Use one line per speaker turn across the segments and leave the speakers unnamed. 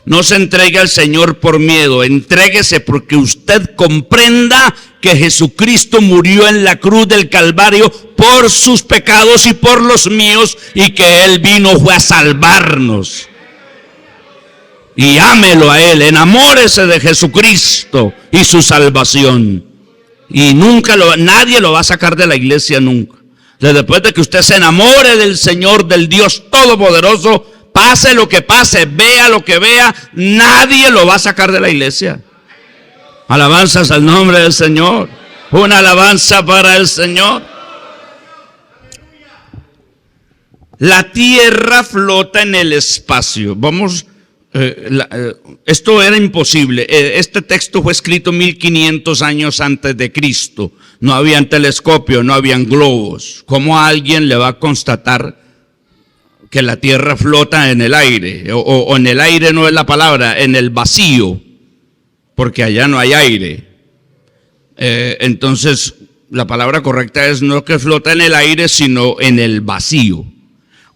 No se entregue al Señor por miedo, entréguese porque usted comprenda que Jesucristo murió en la cruz del Calvario por sus pecados y por los míos, y que Él fue a salvarnos. Y ámelo a Él, enamórese de Jesucristo y su salvación. Y nadie lo va a sacar de la iglesia nunca. Después de que usted se enamore del Señor, del Dios Todopoderoso, pase lo que pase, vea lo que vea, nadie lo va a sacar de la iglesia. Alabanzas al nombre del Señor. Una alabanza para el Señor. La tierra flota en el espacio. Esto era imposible. Este texto fue escrito 1500 años antes de Cristo. No habían telescopio, no habían globos. ¿Cómo alguien le va a constatar que la tierra flota en el aire? O en el aire no es la palabra, en el vacío, porque allá no hay aire. Entonces la palabra correcta es no que flota en el aire, sino en el vacío.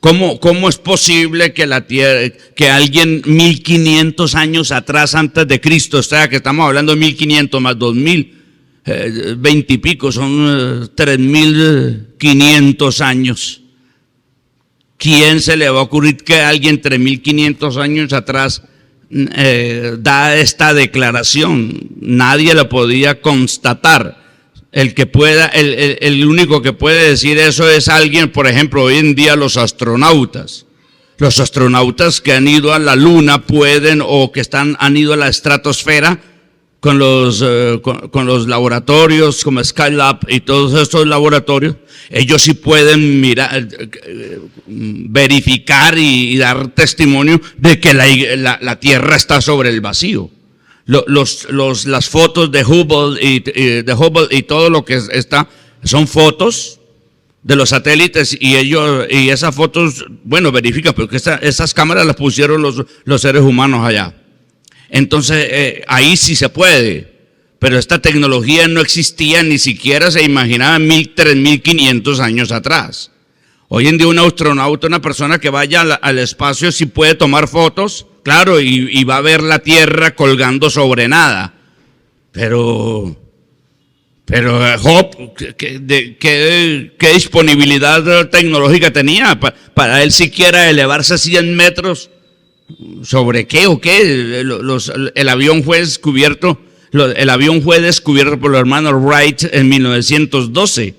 ¿Cómo es posible que la tierra, que alguien 1500 años atrás, antes de Cristo, o sea que estamos hablando de 1500 más 2000, 20 y pico, son 3500 años? ¿Quién se le va a ocurrir que alguien 3500 años atrás da esta declaración? Nadie lo podía constatar. El único que puede decir eso es alguien, por ejemplo, hoy en día los astronautas. Los astronautas que han ido a la luna pueden, o que han ido a la estratosfera con los laboratorios como Skylab y todos estos laboratorios. Ellos sí pueden mirar, verificar y dar testimonio de que la Tierra está sobre el vacío. Las fotos de Hubble y todo lo que está son fotos de los satélites, y esas fotos, bueno, verifican, porque esas cámaras las pusieron los seres humanos allá. Entonces ahí sí se puede, pero esta tecnología no existía, ni siquiera se imaginaba 3500 años atrás. Hoy en día un astronauta, una persona que vaya al espacio, sí puede tomar fotos, claro, y va a ver la Tierra colgando sobre nada. Pero Job, ¿qué disponibilidad tecnológica tenía para él siquiera elevarse 100 metros? ¿Sobre qué o qué? El avión fue descubierto por los hermanos Wright en 1912.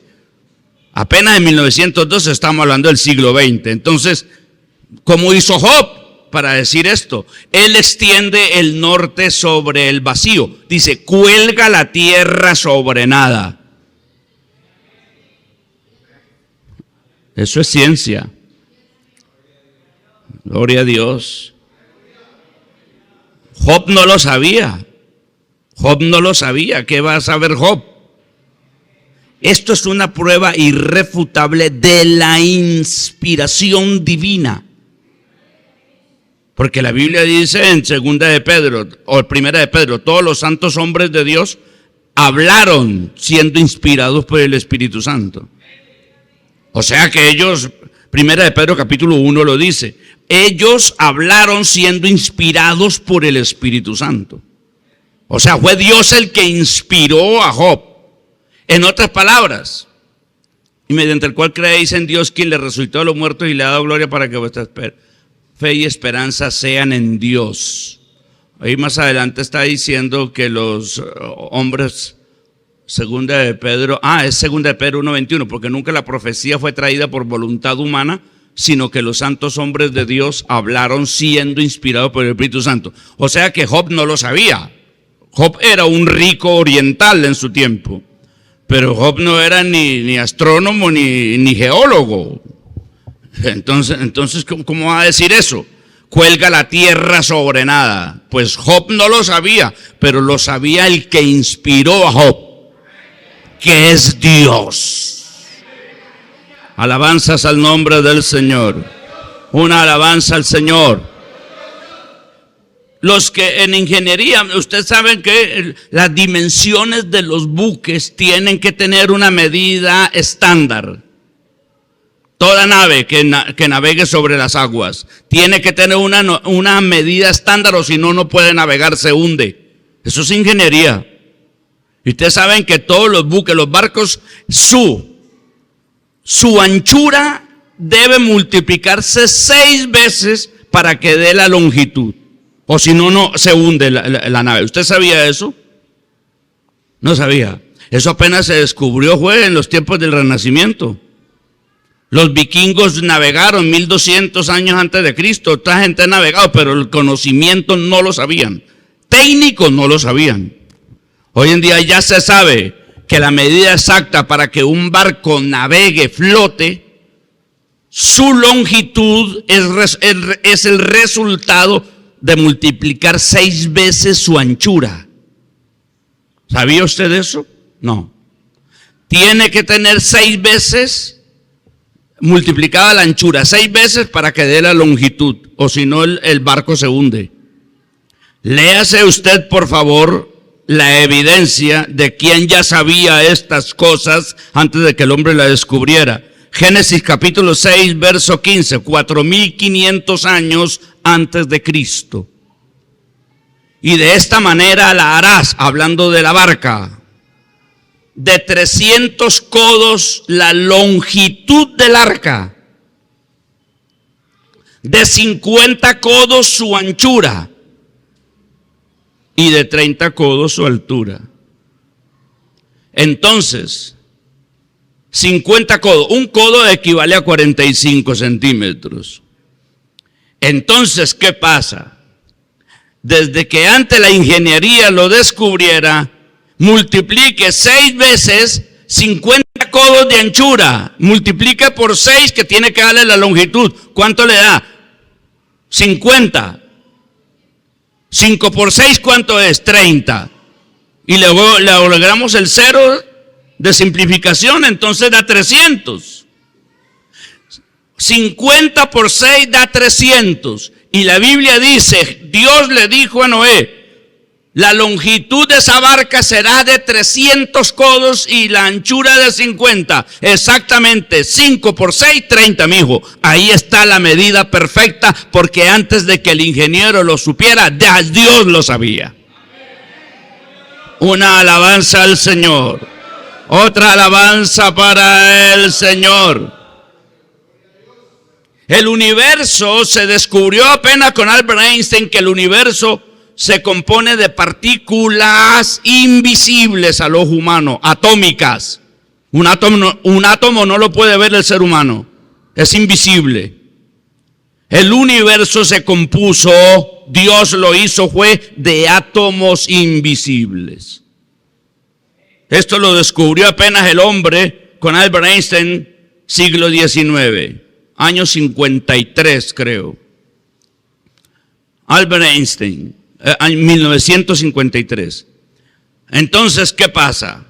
Apenas en 1912, estamos hablando del siglo XX. Entonces, ¿cómo hizo Job para decir esto? Él extiende el norte sobre el vacío. Dice, cuelga la tierra sobre nada. Eso es ciencia. Gloria a Dios. Job no lo sabía. Job no lo sabía. ¿Qué va a saber Job? Esto es una prueba irrefutable de la inspiración divina. Porque la Biblia dice en 2 de Pedro, o 1 de Pedro, todos los santos hombres de Dios hablaron siendo inspirados por el Espíritu Santo. O sea que ellos, 1 de Pedro capítulo 1 lo dice, ellos hablaron siendo inspirados por el Espíritu Santo. O sea, fue Dios el que inspiró a Job. En otras palabras, y mediante el cual creéis en Dios, quien le resucitó de los muertos y le ha dado gloria, para que vuestra fe y esperanza sean en Dios. Ahí más adelante está diciendo que los hombres, 2 de Pedro 1:21, porque nunca la profecía fue traída por voluntad humana, sino que los santos hombres de Dios hablaron siendo inspirados por el Espíritu Santo. O sea que Job no lo sabía. Job era un rico oriental en su tiempo. Pero Job no era ni astrónomo ni geólogo. Entonces, ¿cómo va a decir eso? Cuelga la tierra sobre nada. Pues Job no lo sabía, pero lo sabía el que inspiró a Job, que es Dios. Alabanzas al nombre del Señor. Una alabanza al Señor. Los que en ingeniería, ustedes saben que las dimensiones de los buques tienen que tener una medida estándar. Toda nave que navegue sobre las aguas tiene que tener una medida estándar, o si no, no puede navegar, se hunde. Eso es ingeniería. Y ustedes saben que todos los buques, los barcos, su anchura debe multiplicarse 6 veces para que dé la longitud. O si no, no se hunde la nave. ¿Usted sabía eso? No sabía. Eso apenas se descubrió, en los tiempos del Renacimiento. Los vikingos navegaron 1200 años antes de Cristo. Otra gente ha navegado, pero el conocimiento no lo sabían. Técnicos no lo sabían. Hoy en día ya se sabe que la medida exacta para que un barco navegue, flote, su longitud es el resultado de multiplicar 6 veces su anchura. ¿Sabía usted eso? No. Tiene que tener 6 veces multiplicada la anchura, 6 veces para que dé la longitud, o si no el barco se hunde. Léase usted, por favor, la evidencia de quien ya sabía estas cosas antes de que el hombre la descubriera. Génesis capítulo 6, verso 15, 4500 años antes de Cristo. Y de esta manera la harás, hablando de la barca, de 300 codos la longitud del arca, de 50 codos su anchura y de 30 codos su altura. Entonces, 50 codos, un codo equivale a 45 centímetros. Entonces, ¿qué pasa? Desde que antes la ingeniería lo descubriera, multiplique 6 veces 50 codos de anchura, multiplique por 6 que tiene que darle la longitud. ¿Cuánto le da? 50. 5 por 6, ¿cuánto es? 30. Y luego le agregamos el 0 de simplificación, entonces da 300. 50 por 6 da 300. Y la Biblia dice, Dios le dijo a Noé, la longitud de esa barca será de 300 codos y la anchura de 50. Exactamente, 5 por 6, 30, mijo. Ahí está la medida perfecta, porque antes de que el ingeniero lo supiera, Dios lo sabía. Una alabanza al Señor. Otra alabanza para el Señor. El universo se descubrió apenas con Albert Einstein, que el universo se compone de partículas invisibles al ojo humano, atómicas. Un átomo no lo puede ver el ser humano, es invisible. El universo se compuso, Dios lo hizo, fue de átomos invisibles. Esto lo descubrió apenas el hombre con Albert Einstein, siglo XIX, año 53 creo. Albert Einstein. 1953. Entonces, ¿qué pasa?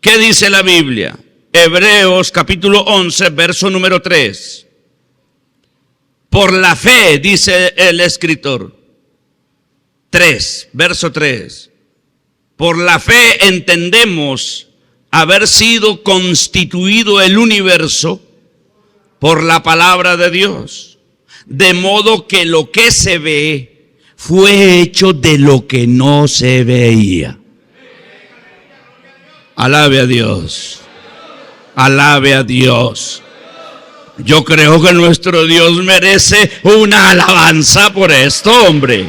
¿Qué dice la Biblia? Hebreos capítulo 11, verso número 3. Por la fe, dice el escritor. 3, verso 3. Por la fe entendemos haber sido constituido el universo por la palabra de Dios, de modo que lo que se ve fue hecho de lo que no se veía. Alabe a Dios. Alabe a Dios. Yo creo que nuestro Dios merece una alabanza por esto, hombre.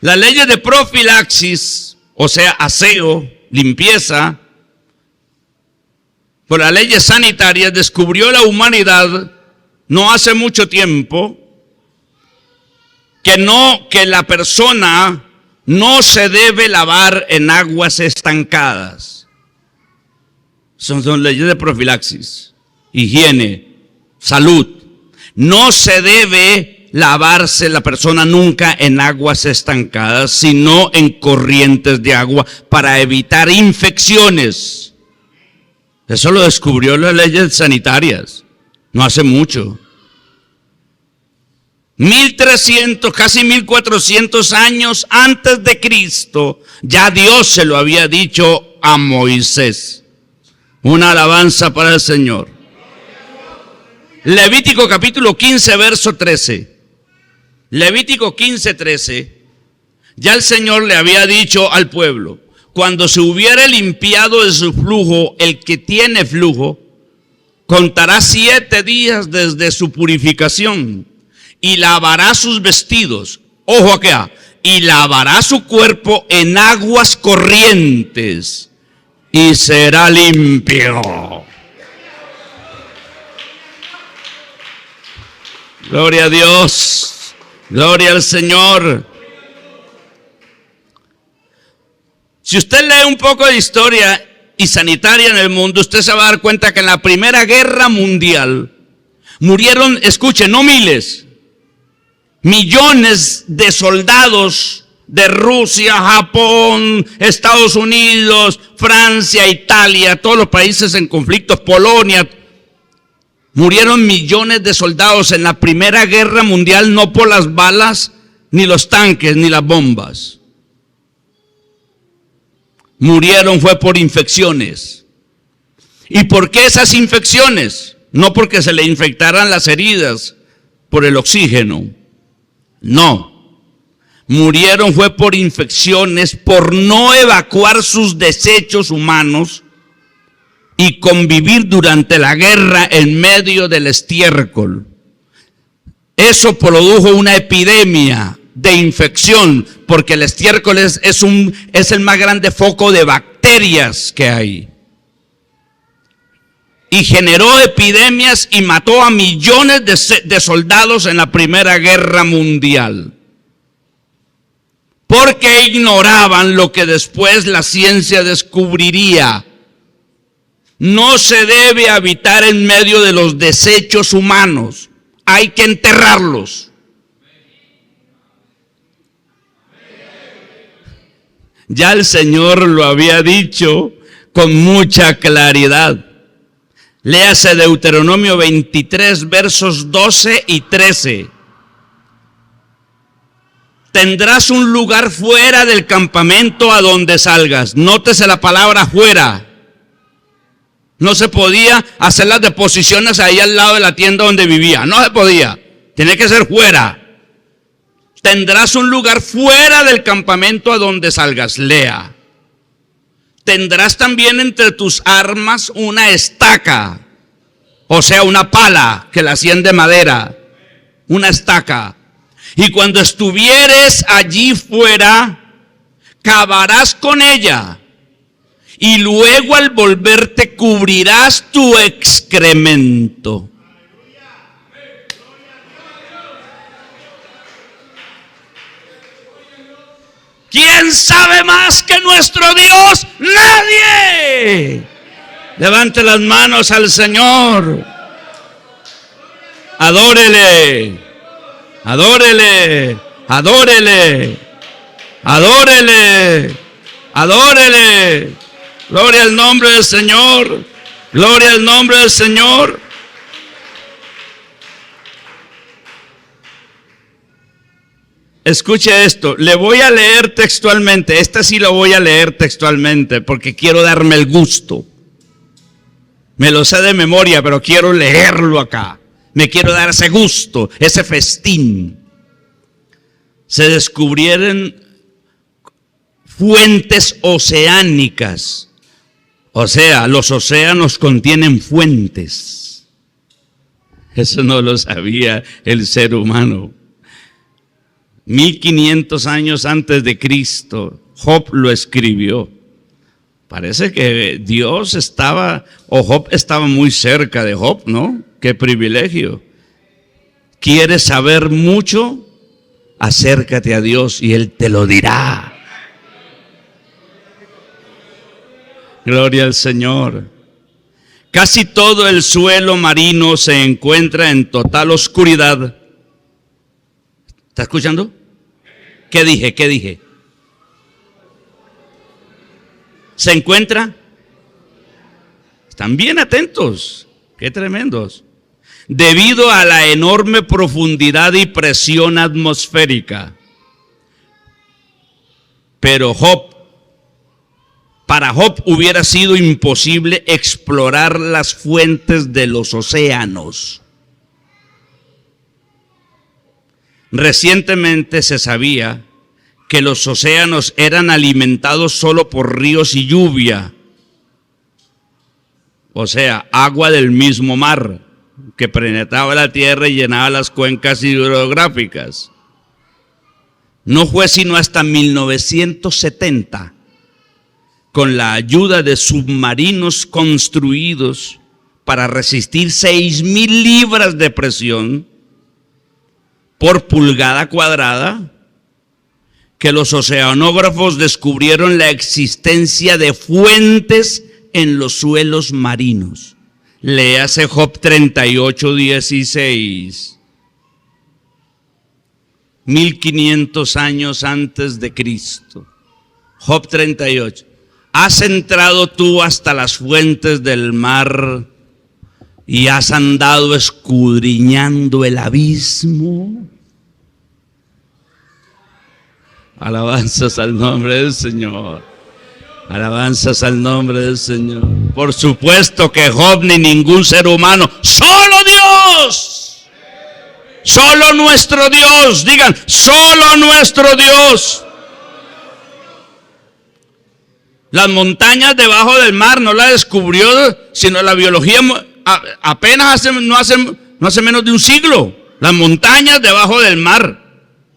Las leyes de profilaxis, o sea, aseo, limpieza, por las leyes sanitarias descubrió la humanidad no hace mucho tiempo que la persona no se debe lavar en aguas estancadas. Son leyes de profilaxis, higiene, salud. No se debe lavarse la persona nunca en aguas estancadas, sino en corrientes de agua para evitar infecciones. Eso lo descubrió las leyes sanitarias, no hace mucho. 1300, casi 1400 años antes de Cristo, ya Dios se lo había dicho a Moisés. Una alabanza para el Señor. Levítico capítulo 15, verso 13. Levítico 15, 13. Ya el Señor le había dicho al pueblo: cuando se hubiere limpiado de su flujo, el que tiene flujo, contará 7 días desde su purificación y lavará sus vestidos. Ojo acá. Y lavará su cuerpo en aguas corrientes y será limpio. Gloria a Dios. Gloria al Señor. Si usted lee un poco de historia y sanitaria en el mundo, usted se va a dar cuenta que en la Primera Guerra Mundial murieron, escuchen, no miles, millones de soldados de Rusia, Japón, Estados Unidos, Francia, Italia, todos los países en conflictos, Polonia. Murieron millones de soldados en la Primera Guerra Mundial, no por las balas, ni los tanques, ni las bombas. Murieron fue por infecciones. ¿Y por qué esas infecciones? No porque se le infectaran las heridas por el oxígeno. No. Murieron fue por infecciones, por no evacuar sus desechos humanos y convivir durante la guerra en medio del estiércol. Eso produjo una epidemia de infección, porque el estiércol es el más grande foco de bacterias que hay. Y generó epidemias y mató a millones de soldados en la Primera Guerra Mundial. Porque ignoraban lo que después la ciencia descubriría. No se debe habitar en medio de los desechos humanos. Hay que enterrarlos. Ya el Señor lo había dicho con mucha claridad. Léase Deuteronomio 23, versos 12 y 13. Tendrás un lugar fuera del campamento a donde salgas. Nótese la palabra fuera. No se podía hacer las deposiciones ahí al lado de la tienda donde vivía. No se podía. Tiene que ser fuera. Tendrás un lugar fuera del campamento a donde salgas. Lea. Tendrás también entre tus armas una estaca, o sea, una pala que la hacían de madera, una estaca. Y cuando estuvieres allí fuera, cavarás con ella, y luego al volverte cubrirás tu excremento. ¿Quién sabe más que nuestro Dios? ¡Nadie! Levante las manos al Señor. Adórele. Adórele. Adórele. Adórele. Adórele. Gloria al nombre del Señor. Gloria al nombre del Señor. Escuche esto, le voy a leer textualmente, este sí lo voy a leer textualmente porque quiero darme el gusto. Me lo sé de memoria, pero quiero leerlo acá. Me quiero dar ese gusto, ese festín. Se descubrieron fuentes oceánicas. O sea, los océanos contienen fuentes. Eso no lo sabía el ser humano. 1500 años antes de Cristo, Job lo escribió. Parece que Dios estaba, o Job estaba muy cerca de Job, ¿no? Qué privilegio. ¿Quieres saber mucho? Acércate a Dios y Él te lo dirá. Gloria al Señor. Casi todo el suelo marino se encuentra en total oscuridad. ¿Está escuchando? ¿Qué dije? ¿Qué dije? ¿Se encuentra? Están bien atentos. Qué tremendos. debido a la enorme profundidad y presión atmosférica. Pero para Job hubiera sido imposible explorar las fuentes de los océanos. Recientemente se sabía que los océanos eran alimentados solo por ríos y lluvia, o sea, agua del mismo mar que penetraba la tierra y llenaba las cuencas hidrográficas. No fue sino hasta 1970, con la ayuda de submarinos construidos para resistir 6,000 libras de presión por pulgada cuadrada, que los oceanógrafos descubrieron la existencia de fuentes en los suelos marinos. Léase Job 38:16. 1500 años antes de Cristo. Job 38. ¿Has entrado tú hasta las fuentes del mar y has andado escudriñando el abismo? Alabanzas al nombre del Señor. Alabanzas al nombre del Señor. Por supuesto que Job ni ningún ser humano, solo Dios. Solo nuestro Dios. Digan, solo nuestro Dios. Las montañas debajo del mar no la descubrió sino la biología apenas no hace menos de un siglo. Las montañas debajo del mar.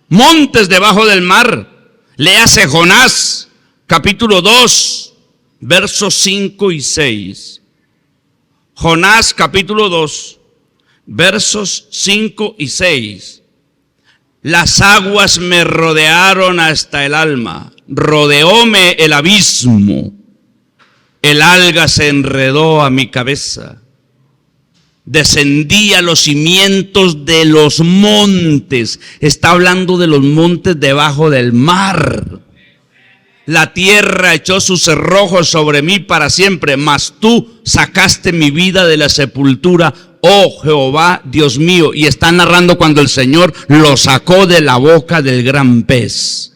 Montes debajo del mar. Léase Jonás, capítulo 2, versos 5 y 6. Jonás, capítulo 2, versos 5 y 6. Las aguas me rodearon hasta el alma, rodeóme el abismo, el alga se enredó a mi cabeza. Descendí a los cimientos de los montes. Está hablando de los montes debajo del mar. La tierra echó sus cerrojos sobre mí para siempre, mas tú sacaste mi vida de la sepultura, oh Jehová, Dios mío. Y está narrando cuando el Señor lo sacó de la boca del gran pez.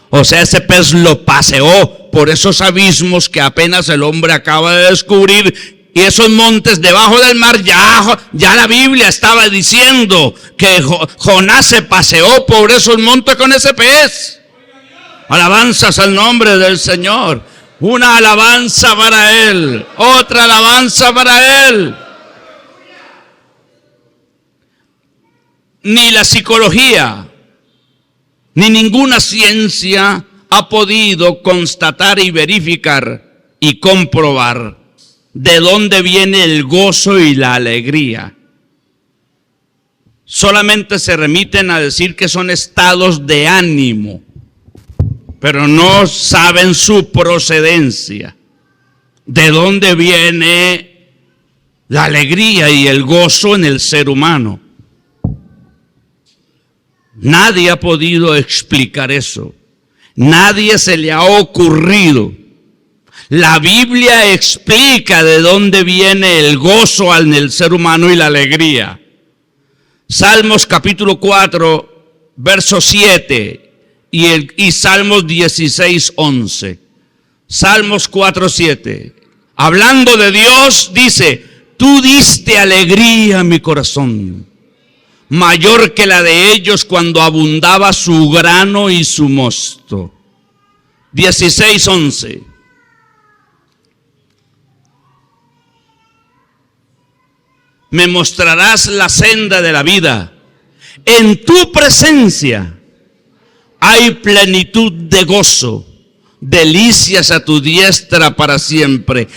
O sea, ese pez lo paseó por esos abismos que apenas el hombre acaba de descubrir. Y esos montes debajo del mar, ya la Biblia estaba diciendo que Jonás se paseó por esos montes con ese pez. Alabanzas al nombre del Señor. Una alabanza para Él, otra alabanza para Él. Ni la psicología, ni ninguna ciencia ha podido constatar y verificar y comprobar de dónde viene el gozo y la alegría. Solamente se remiten a decir que son estados de ánimo, pero no saben su procedencia. ¿De dónde viene la alegría y el gozo en el ser humano? Nadie ha podido explicar eso. Nadie se le ha ocurrido. La Biblia explica de dónde viene el gozo en el ser humano y la alegría. Salmos capítulo 4, verso 7 y Salmos 16, 11. Salmos 4, 7. Hablando de Dios, dice, tú diste alegría a mi corazón, mayor que la de ellos cuando abundaba su grano y su mosto. 16, 11. Me mostrarás la senda de la vida. En tu presencia hay plenitud de gozo, delicias a tu diestra para siempre.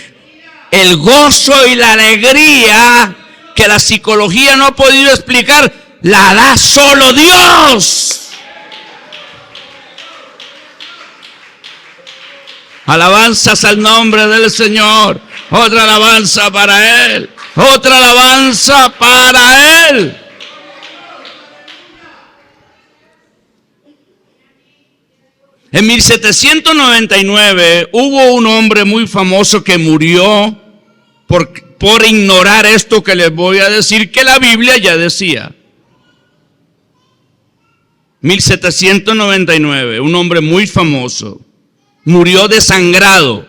El gozo y la alegría que la psicología no ha podido explicar, la da solo Dios. Alabanzas al nombre del Señor. Otra alabanza para Él. Otra alabanza para Él. En 1799 hubo un hombre muy famoso que murió por ignorar esto que les voy a decir, que la Biblia ya decía. 1799, un hombre muy famoso, murió desangrado.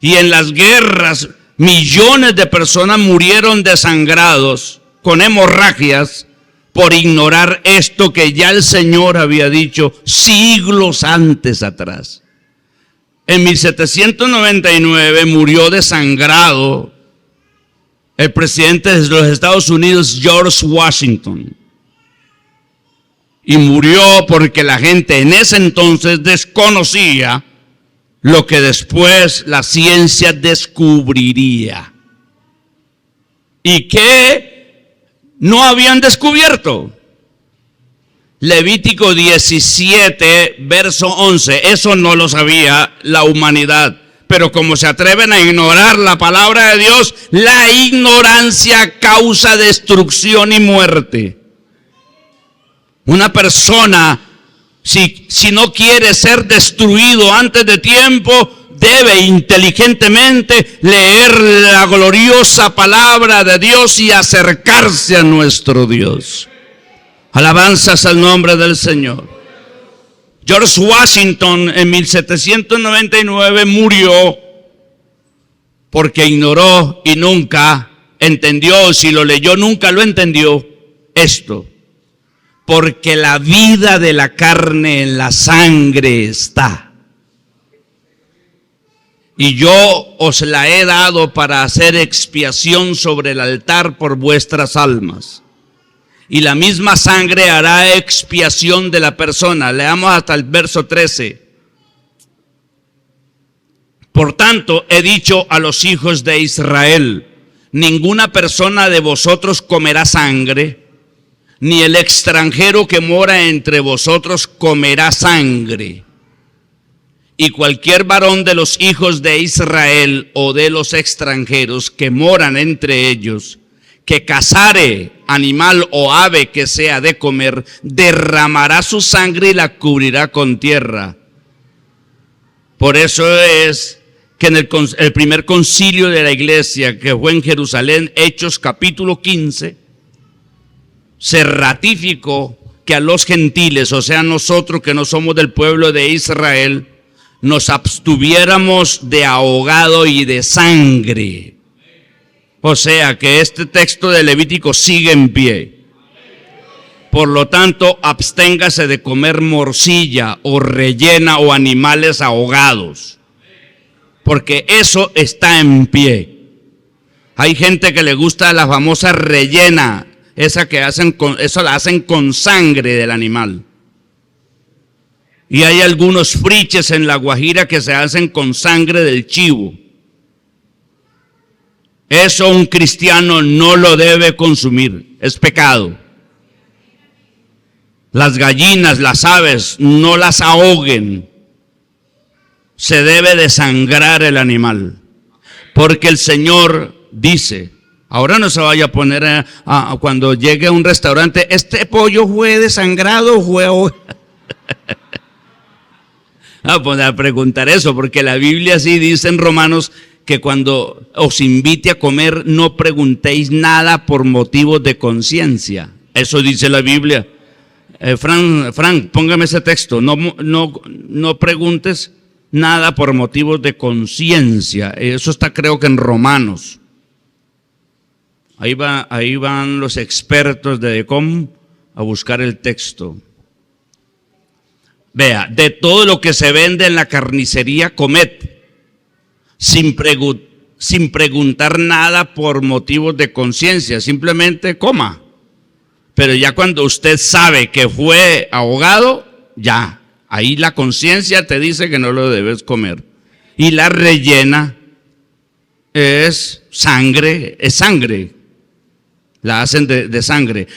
Y en las guerras, millones de personas murieron desangrados, con hemorragias, por ignorar esto que ya el Señor había dicho siglos antes atrás. En 1799 murió desangrado el presidente de los Estados Unidos, George Washington. Y murió porque la gente en ese entonces desconocía lo que después la ciencia descubriría. ¿Y qué no habían descubierto? Levítico 17, verso 11. Eso no lo sabía la humanidad. Pero como se atreven a ignorar la palabra de Dios, la ignorancia causa destrucción y muerte. Una persona, si no quiere ser destruido antes de tiempo, debe inteligentemente leer la gloriosa palabra de Dios y acercarse a nuestro Dios. Alabanzas al nombre del Señor. George Washington en 1799 murió porque ignoró y nunca entendió, si lo leyó nunca lo entendió, esto. Porque la vida de la carne en la sangre está. Y yo os la he dado para hacer expiación sobre el altar por vuestras almas. Y la misma sangre hará expiación de la persona. Leamos hasta el verso 13. Por tanto, he dicho a los hijos de Israel, ninguna persona de vosotros comerá sangre, ni el extranjero que mora entre vosotros comerá sangre. Y cualquier varón de los hijos de Israel o de los extranjeros que moran entre ellos, que cazare animal o ave que sea de comer, derramará su sangre y la cubrirá con tierra. Por eso es que en el primer concilio de la iglesia, que fue en Jerusalén, Hechos capítulo 15, se ratificó que a los gentiles, o sea nosotros que no somos del pueblo de Israel, nos abstuviéramos de ahogado y de sangre. O sea que este texto de Levítico sigue en pie. Por lo tanto, absténgase de comer morcilla o rellena o animales ahogados, porque eso está en pie. Hay gente que le gusta la famosa rellena, esa que hacen eso la hacen con sangre del animal. Y hay algunos friches en La Guajira que se hacen con sangre del chivo. Eso un cristiano no lo debe consumir, es pecado. Las gallinas, las aves, no las ahoguen. Se debe desangrar el animal, porque el Señor dice, ahora no se vaya a poner cuando llegue a un restaurante, este pollo fue desangrado, fue pues a preguntar eso, porque la Biblia sí dice en Romanos que cuando os invite a comer no preguntéis nada por motivos de conciencia. Eso dice la Biblia. Frank, póngame ese texto. No preguntes nada por motivos de conciencia. Eso está, creo que en Romanos. Ahí van los expertos de DECOM a buscar el texto. Vea, de todo lo que se vende en la carnicería, comed, sin preguntar nada por motivos de conciencia, simplemente coma. Pero ya cuando usted sabe que fue ahogado, ya, ahí la conciencia te dice que no lo debes comer. Y la rellena es sangre, la hacen de sangre.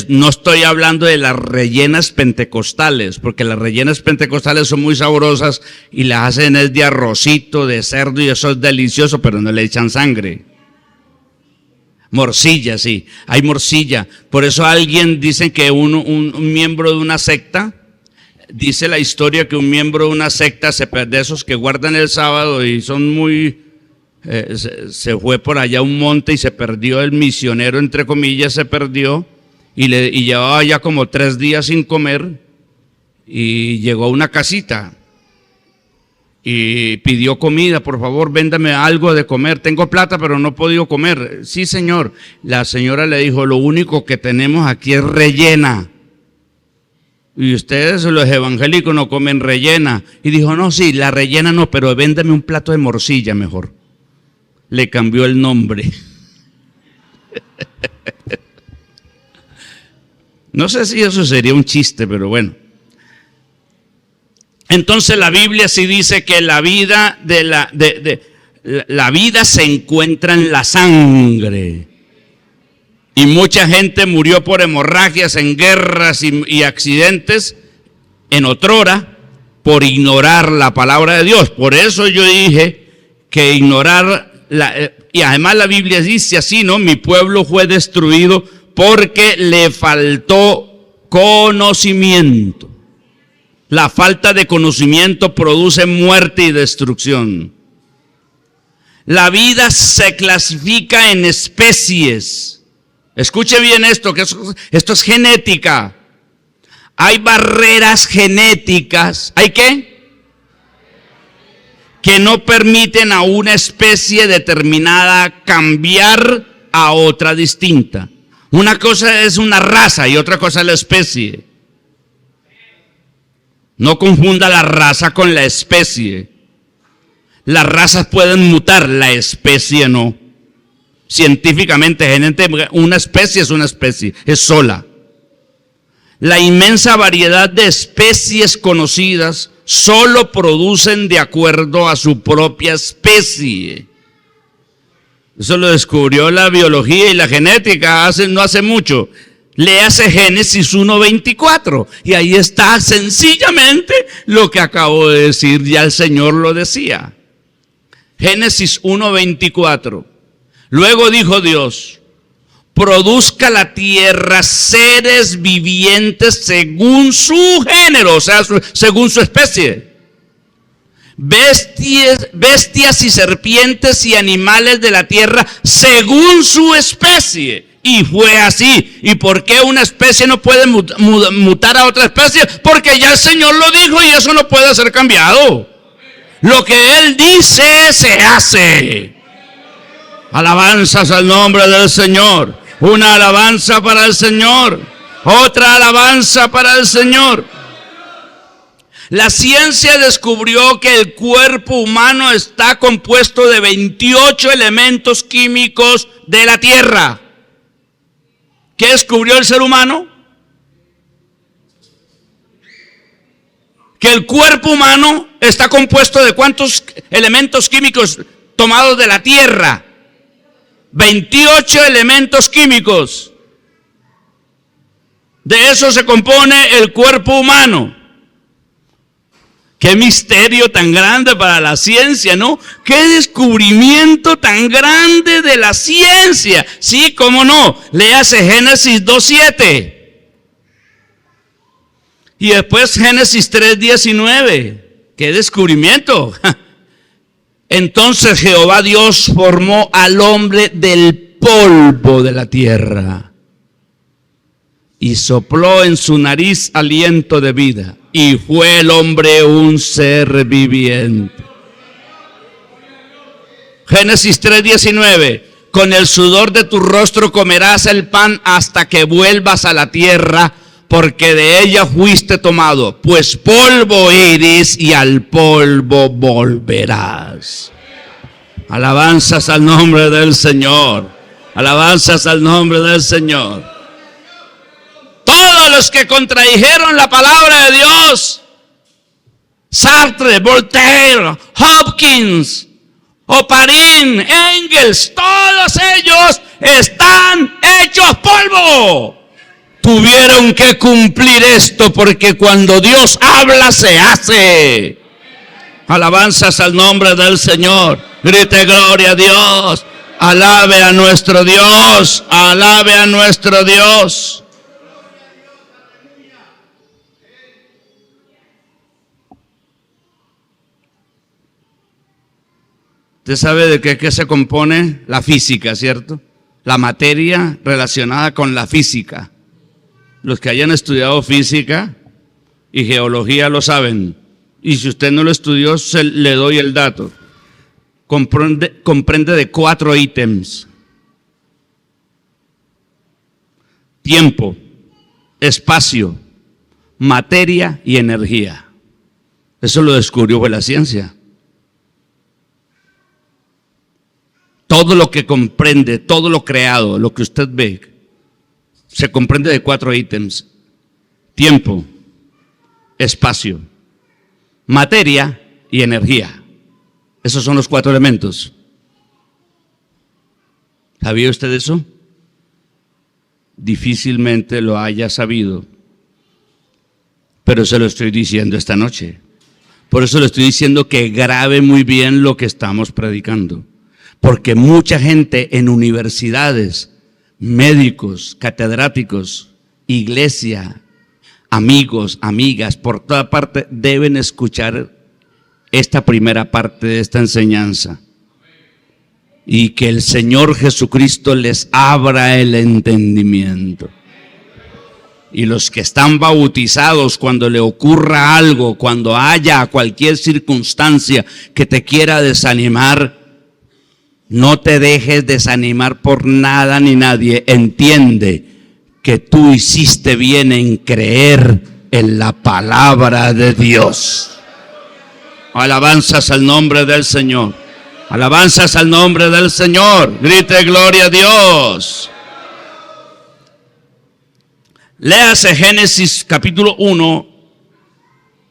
No estoy hablando de las rellenas pentecostales, porque las rellenas pentecostales son muy sabrosas y las hacen es de arrocito, de cerdo, y eso es delicioso, pero no le echan sangre. Morcilla, sí, hay morcilla. Por eso alguien dice que un miembro de una secta dice la historia que un miembro de una secta, de esos que guardan el sábado y son muy... se fue por allá a un monte y se perdió, el misionero entre comillas se perdió y llevaba ya como 3 días sin comer y llegó a una casita y pidió comida. Por favor, véndame algo de comer, tengo plata pero no he podido comer. Sí, señor. La señora le dijo, lo único que tenemos aquí es rellena y ustedes los evangélicos no comen rellena. Y dijo, no, sí, la rellena no, pero véndame un plato de morcilla mejor. Le cambió el nombre. No sé si eso sería un chiste, pero bueno. Entonces la Biblia sí dice que la vida la vida se encuentra en la sangre. Y mucha gente murió por hemorragias en guerras y accidentes en otrora por ignorar la palabra de Dios. Por eso yo dije que ignorar y además la Biblia dice así, ¿no? Mi pueblo fue destruido porque le faltó conocimiento. La falta de conocimiento produce muerte y destrucción. La vida se clasifica en especies. Escuche bien esto, que esto es genética. Hay barreras genéticas. ¿Hay qué? Que no permiten a una especie determinada cambiar a otra distinta. Una cosa es una raza y otra cosa es la especie. No confunda la raza con la especie. Las razas pueden mutar, la especie no. Científicamente, una especie es una especie, es sola. La inmensa variedad de especies conocidas solo producen de acuerdo a su propia especie. Eso lo descubrió la biología y la genética no hace mucho. Léase Génesis 1:24 y ahí está sencillamente lo que acabo de decir, ya el Señor lo decía. Génesis 1:24. Luego dijo Dios, produzca la tierra seres vivientes según su género, o sea, según su especie. Bestias y serpientes y animales de la tierra según su especie. Y fue así. ¿Y por qué una especie no puede mutar a otra especie? Porque ya el Señor lo dijo y eso no puede ser cambiado. Lo que Él dice se hace. Alabanzas al nombre del Señor. Una alabanza para el Señor. Otra alabanza para el Señor. La ciencia descubrió que el cuerpo humano está compuesto de 28 elementos químicos de la tierra. ¿Qué descubrió el ser humano? Que el cuerpo humano está compuesto de ¿cuántos elementos químicos tomados de la tierra? 28 elementos químicos. De eso se compone el cuerpo humano. Qué misterio tan grande para la ciencia, ¿no? Qué descubrimiento tan grande de la ciencia. Sí, cómo no. Léase Génesis 2:7. Y después Génesis 3:19. Qué descubrimiento. Entonces Jehová Dios formó al hombre del polvo de la tierra y sopló en su nariz aliento de vida. Y fue el hombre un ser viviente. Génesis 3:19. Con el sudor de tu rostro comerás el pan hasta que vuelvas a la tierra, porque de ella fuiste tomado, pues polvo eres y al polvo volverás. Alabanzas al nombre del Señor. Alabanzas al nombre del Señor. Todos los que contradijeron la palabra de Dios, Sartre, Voltaire, Hopkins, Oparin, Engels, todos ellos están hechos polvo. Tuvieron que cumplir esto porque cuando Dios habla se hace. Alabanzas al nombre del Señor. Grite gloria a Dios. Alabe a nuestro Dios. Alabe a nuestro Dios. Usted sabe de qué se compone la física, ¿cierto? La materia relacionada con la física. Los que hayan estudiado física y geología lo saben. Y si usted no lo estudió, le doy el dato. Comprende de 4 ítems: tiempo, espacio, materia y energía. Eso lo descubrió la ciencia. Todo lo que comprende, todo lo creado, lo que usted ve, se comprende de 4 ítems: tiempo, espacio, materia y energía. Esos son los 4 elementos. ¿Sabía usted eso? Difícilmente lo haya sabido, pero se lo estoy diciendo esta noche. Por eso le estoy diciendo que grabe muy bien lo que estamos predicando. Porque mucha gente en universidades, médicos, catedráticos, iglesia, amigos, amigas, por toda parte deben escuchar esta primera parte de esta enseñanza. Y que el Señor Jesucristo les abra el entendimiento. Y los que están bautizados, cuando le ocurra algo, cuando haya cualquier circunstancia que te quiera desanimar, no te dejes desanimar por nada ni nadie. Entiende que tú hiciste bien en creer en la palabra de Dios. Alabanzas al nombre del Señor. Alabanzas al nombre del Señor. Grite gloria a Dios. Léase Génesis capítulo 1,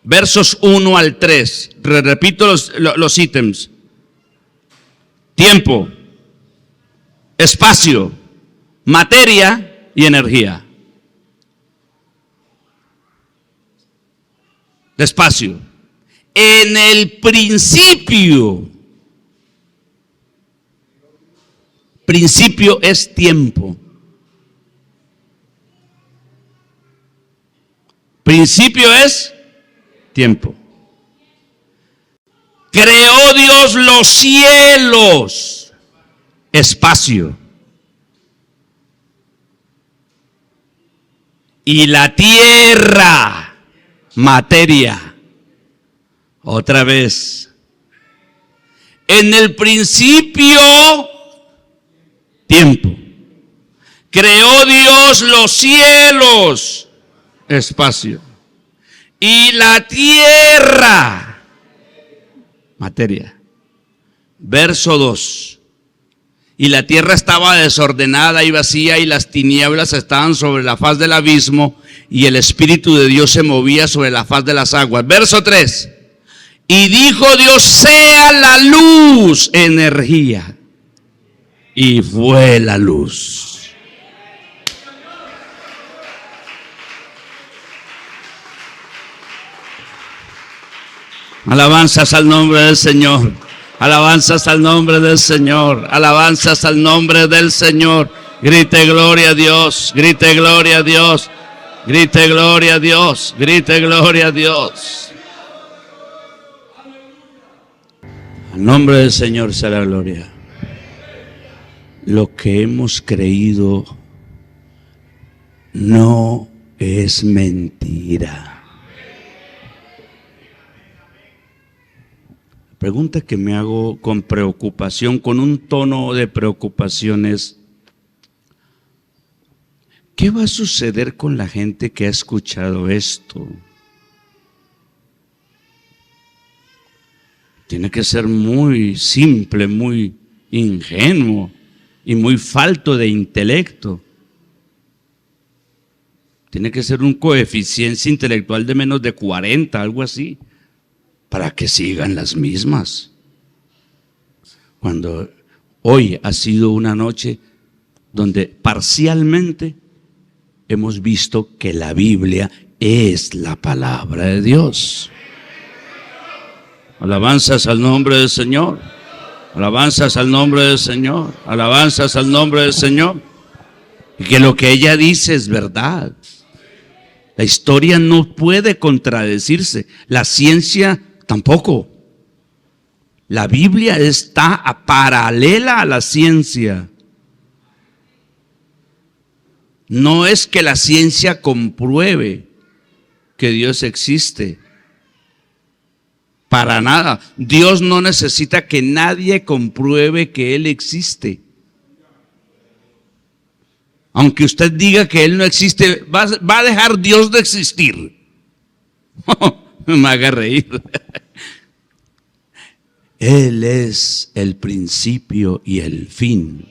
versos 1 al 3. Repito los ítems: tiempo, espacio, materia y energía. Despacio. En el principio es tiempo. Principio es tiempo. Creó Dios los cielos, espacio, y la tierra, materia. Otra vez. En el principio, tiempo. Creó Dios los cielos, espacio, y la tierra, materia. Verso 2. Y la tierra estaba desordenada y vacía, y las tinieblas estaban sobre la faz del abismo, y el Espíritu de Dios se movía sobre la faz de las aguas. Verso 3. Y dijo Dios: sea la luz, energía. Y fue la luz. Alabanzas al nombre del Señor. Alabanzas al nombre del Señor. Alabanzas al nombre del Señor. Grite gloria a Dios. Grite gloria a Dios. Grite gloria a Dios. Grite gloria a Dios. Al nombre del Señor sea la gloria. Lo que hemos creído no es mentira. La pregunta que me hago con preocupación, con un tono de preocupación, es: ¿qué va a suceder con la gente que ha escuchado esto? Tiene que ser muy simple, muy ingenuo y muy falto de intelecto. Tiene que ser un coeficiente intelectual de menos de 40, algo así, para que sigan las mismas. Cuando hoy ha sido una noche donde parcialmente hemos visto que la Biblia es la palabra de Dios. Alabanzas al nombre del Señor. Alabanzas al nombre del Señor. Alabanzas al nombre del Señor. Y que lo que ella dice es verdad. La historia no puede contradecirse. La ciencia tampoco. La Biblia está paralela a la ciencia. No es que la ciencia compruebe que Dios existe. Para nada. Dios no necesita que nadie compruebe que Él existe. Aunque usted diga que Él no existe, va a dejar Dios de existir. Me haga reír. Él es el principio y el fin.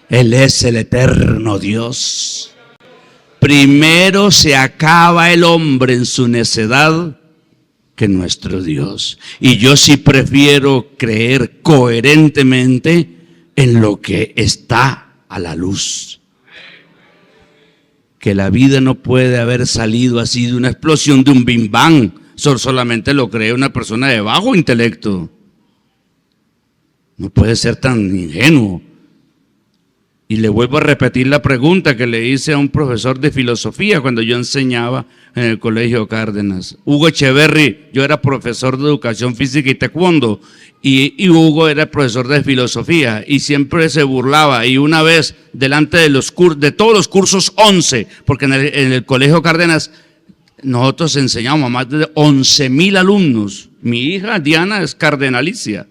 Él es el eterno Dios. Primero se acaba el hombre en su necedad que nuestro Dios. Y yo sí prefiero creer coherentemente en lo que está a la luz. Que la vida no puede haber salido así de una explosión, de un bim bam. Solamente lo cree una persona de bajo intelecto. No puede ser tan ingenuo. Y le vuelvo a repetir la pregunta que le hice a un profesor de filosofía cuando yo enseñaba en el Colegio Cárdenas. Hugo Echeverry, yo era profesor de educación física y taekwondo, y Hugo era profesor de filosofía, y siempre se burlaba. Y una vez, delante de todos los cursos 11, porque en el Colegio Cárdenas nosotros enseñamos a más de 11,000 alumnos. Mi hija Diana es cardenalicia.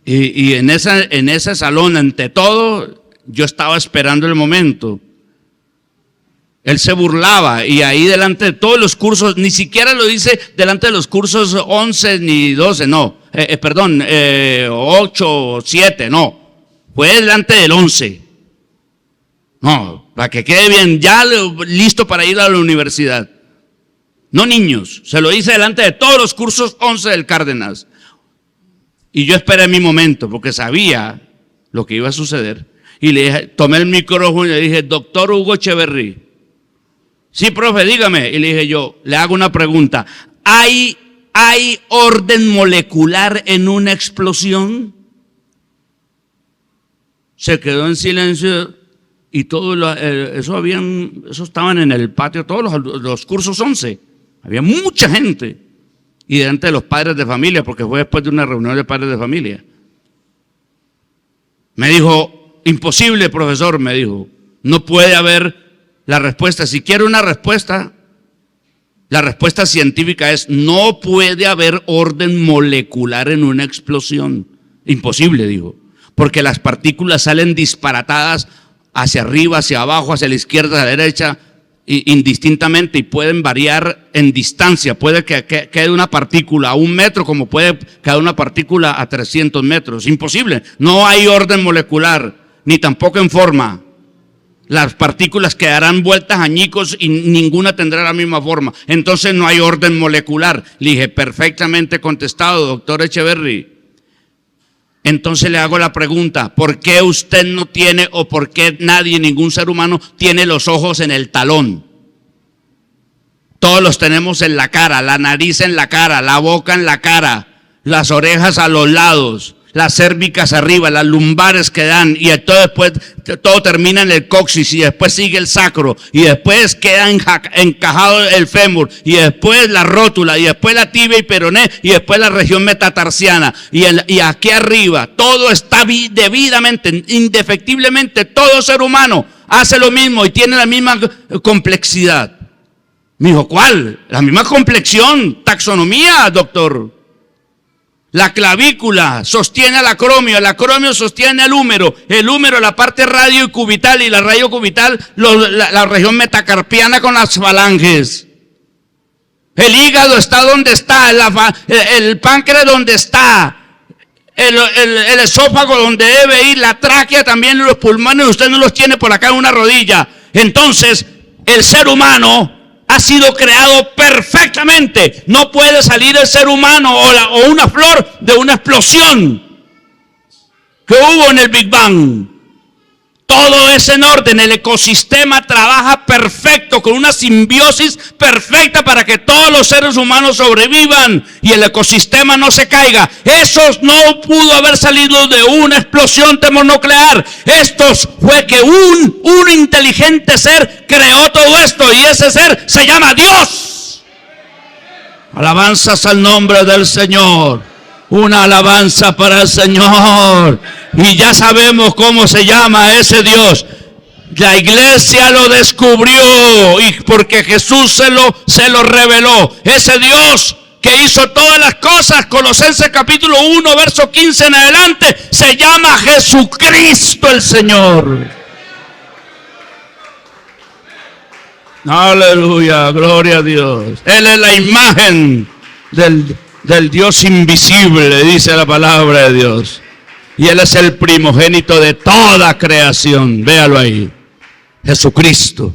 Y en ese salón, ante todo, yo estaba esperando el momento. Él se burlaba, y ahí delante de todos los cursos, ni siquiera lo dice delante de los cursos 11 ni 12, no, 8, 7, no, fue delante del 11. No, para que quede bien, ya listo para ir a la universidad. No, niños, se lo hice delante de todos los cursos 11 del Cárdenas. Y yo esperé mi momento, porque sabía lo que iba a suceder. Y le dije, tomé el micrófono y le dije, doctor Hugo Echeverry. Sí, profe, dígame. Y le dije yo, le hago una pregunta. ¿Hay orden molecular en una explosión? Se quedó en silencio y todo eso estaban en el patio, todos los cursos 11. Había mucha gente. Y delante de los padres de familia, porque fue después de una reunión de padres de familia. Me dijo, imposible, profesor, me dijo, no puede haber la respuesta. Si quiere una respuesta, la respuesta científica es, no puede haber orden molecular en una explosión. Imposible, dijo, porque las partículas salen disparatadas hacia arriba, hacia abajo, hacia la izquierda, hacia la derecha, indistintamente, y pueden variar en distancia. Puede que quede una partícula a 1 metro, como puede quedar una partícula a 300 metros. Imposible. No hay orden molecular, ni tampoco en forma. Las partículas quedarán vueltas añicos y ninguna tendrá la misma forma. Entonces no hay orden molecular. Le dije, perfectamente contestado, doctor Echeverry. Entonces le hago la pregunta, ¿por qué usted no tiene, o por qué nadie, ningún ser humano, tiene los ojos en el talón? Todos los tenemos en la cara, la nariz en la cara, la boca en la cara, las orejas a los lados, las cérvicas arriba, las lumbares que dan, y después todo termina en el coxis, y después sigue el sacro, y después queda encajado el fémur, y después la rótula, y después la tibia y peroné, y después la región metatarsiana, y aquí arriba, todo está debidamente, indefectiblemente, todo ser humano hace lo mismo y tiene la misma complejidad. Me dijo, ¿cuál? La misma complexión, taxonomía, doctor. La clavícula sostiene al acromio, el acromio sostiene al húmero, el húmero la parte radio y cubital, y la radio cubital la región metacarpiana con las falanges. El hígado está donde está, el páncreas donde está, el esófago donde debe ir, la tráquea también, los pulmones, usted no los tiene por acá en una rodilla. Entonces, el ser humano ha sido creado perfectamente. No puede salir el ser humano o una flor de una explosión que hubo en el Big Bang. Todo es en orden, el ecosistema trabaja perfecto, con una simbiosis perfecta para que todos los seres humanos sobrevivan y el ecosistema no se caiga. Eso no pudo haber salido de una explosión termonuclear. Esto fue que un inteligente ser creó todo esto, y ese ser se llama Dios. Alabanzas al nombre del Señor. Una alabanza para el Señor. Y ya sabemos cómo se llama ese Dios. La iglesia lo descubrió y porque Jesús se lo reveló. Ese Dios que hizo todas las cosas, Colosenses capítulo 1, verso 15 en adelante, se llama Jesucristo el Señor. Aleluya, gloria a Dios. Él es la imagen del Dios invisible, dice la palabra de Dios. Y Él es el primogénito de toda creación. Véalo ahí. Jesucristo.